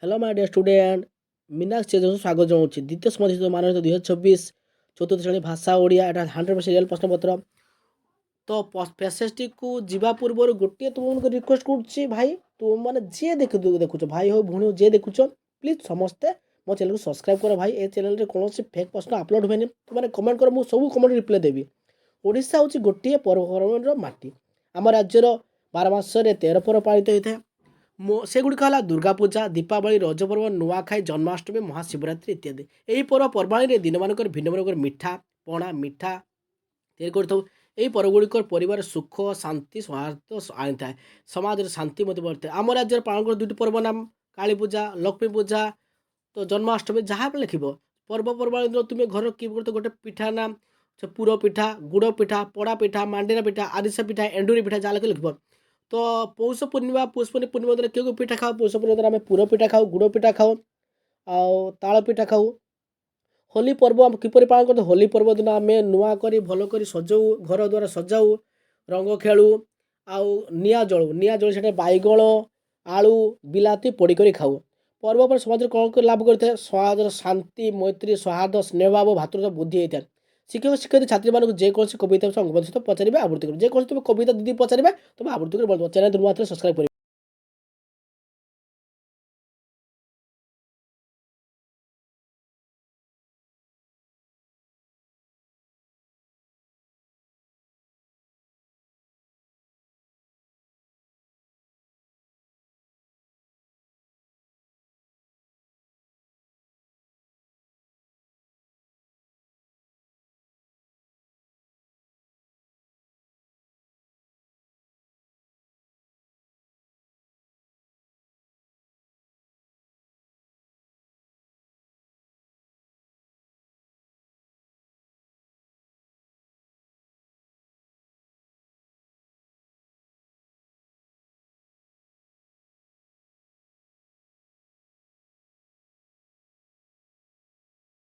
Hello my dear student মিনাক্স change স্বাগত জানাচ্ছি দ্বিতীয় সমাধিত মাননীয় 2024 চতুর্থ শ্রেণী ভাষা ওড়িয়া এটা 100% রিয়েল প্রশ্নপত্র। তো প্ୟାସେଜଟିକୁ ଯିବା ପୂର୍ବରୁ ଗୋଟିଏ ତୁମମାନଙ୍କୁ ରିକ୍ୱେଷ୍ଟ କରୁଛି ଭାଇ, ତୁମମାନେ ଯିଏ ଦେଖୁଛ ଭାଇ ହଉ ଭଉଣୀ ହଉ ଯିଏ ଦେଖୁଛ ପ୍ଲିଜ୍ ସମସ୍ତେ ମୋ ଚ୍ୟାନେଲକୁ ସବସ୍କ୍ରାଇବ୍ କର ଭାଇ। ଏ ଚ୍ୟାନେଲରେ କୌଣସି ଫେକ୍ ପ୍ରଶ୍ନ ଅପଲୋଡ଼ ହୁଏନି, ତୁମମାନେ କମେଣ୍ଟ କର, ମୁଁ ସବୁ କମେଣ୍ଟ ରିପ୍ଲାଏ ଦେବି। ଓଡ଼ିଶା ହେଉଛି ଗୋଟିଏ ପର୍ବପର୍ବାଣିର ମାଟି। ଆମ ରାଜ୍ୟର 12 ମାସରେ 13 ପର୍ବ ପାଳିତ ହୋଇଥାଏ। ସେଗୁଡ଼ିକ ହେଲା ଦୁର୍ଗା ପୂଜା, ଦୀପାବଳି, ରଜ ପର୍ବ, ନୂଆଖାଇ, ଜନ୍ମାଷ୍ଟମୀ, ମହାଶିବରାତ୍ରି ଇତ୍ୟାଦି। ଏହି ପର୍ବପର୍ବାଣିରେ ଦିନମାନଙ୍କରେ ଭିନ୍ନ ଭିନ୍ନ କରି ମିଠା ପଣା ମିଠା ତିଆରି କରିଥାଉ। ଏହି ପର୍ବଗୁଡ଼ିକ ପରିବାର ସୁଖ ଶାନ୍ତି ସୌହାର୍ଦ୍ଦ୍ୟ ଆଣିଥାଏ, ସମାଜରେ ଶାନ୍ତି ମଧ୍ୟ ବଢ଼ିଥାଏ। ଆମ ରାଜ୍ୟରେ ପାଳନ କର ଦୁଇଟି ପର୍ବ ନାମ କାଳୀ ପୂଜା, ଲକ୍ଷ୍ମୀ ପୂଜା, ତ ଜନ୍ମାଷ୍ଟମୀ ଯାହା ବି ଲେଖିବ ପର୍ବପର୍ବାଣି ଦିନ ତୁମେ ଘର କି କରୁଛ ଗୋଟେ ପିଠା ନାମ ସେ ପୁର ପିଠା, ଗୁଡ଼ ପିଠା, ପୋଡ଼ା ପିଠା, ମାଣ୍ଡିଆ ପିଠା, ଆରିସା ପିଠା, ଏଣ୍ଡୁରି ପିଠା ଯାହା ଲେଖିବ। ତ ପୌଷ ପୂର୍ଣ୍ଣିମା ପୂର୍ଣ୍ଣିମା ଦିନ କେଉଁ ପିଠା ଖାଉ? ପୌଷ ପୂର୍ଣ୍ଣିମା ଦିନ ଆମେ ପୁର ପିଠା ଖାଉ, ଗୁଡ଼ ପିଠା ଖାଉ, ଆଉ ତାଳ ପିଠା ଖାଉ। ହୋଲି ପର୍ବ ଆମେ କିପରି ପାଳନ କରିଥାଉ? ହୋଲି ପର୍ବ ଦିନ ଆମେ ନୂଆ କରି ଭଲ କରି ସଜାଉ, ଘର ଦ୍ୱାରା ସଜାଉ, ରଙ୍ଗ ଖେଳୁ, ଆଉ ନିଆଁ ଜଳୁ ସେଟା ବାଇଗଣ, ଆଳୁ, ବିଲାତି ପୋଡ଼ିକରି ଖାଉ। ପର୍ବ ପରେ ସମାଜରେ କ'ଣ କରି ଲାଭ କରିଥାଏ? ସମାଜର ଶାନ୍ତି, ମୈତ୍ରୀ, ସୌହାର୍ଦ୍ଦ୍ୟ, ସ୍ନେହଭାବ, ଭାତୃତ୍ୱ ବୃଦ୍ଧି ହୋଇଥାଏ। ଶିକ୍ଷକ ଶିକ୍ଷୟିତ୍ରୀ ଛାତ୍ରୀମାନଙ୍କୁ ଯେକୌଣସି କବିତା ସହିତ ପଚାରିବେ, ଆବୃତ୍ତି କରିବେ। ଯେକୌଣସି ତୁମେ କବିତା ଦିଦି ପଚାରିବେ ତୁମେ ଆବୃତ୍ତି କରି ଚ୍ୟାନେଲ ନୂଆ ଥିଲେ ସବସ୍କ୍ରାଇବ୍ କରିବେ।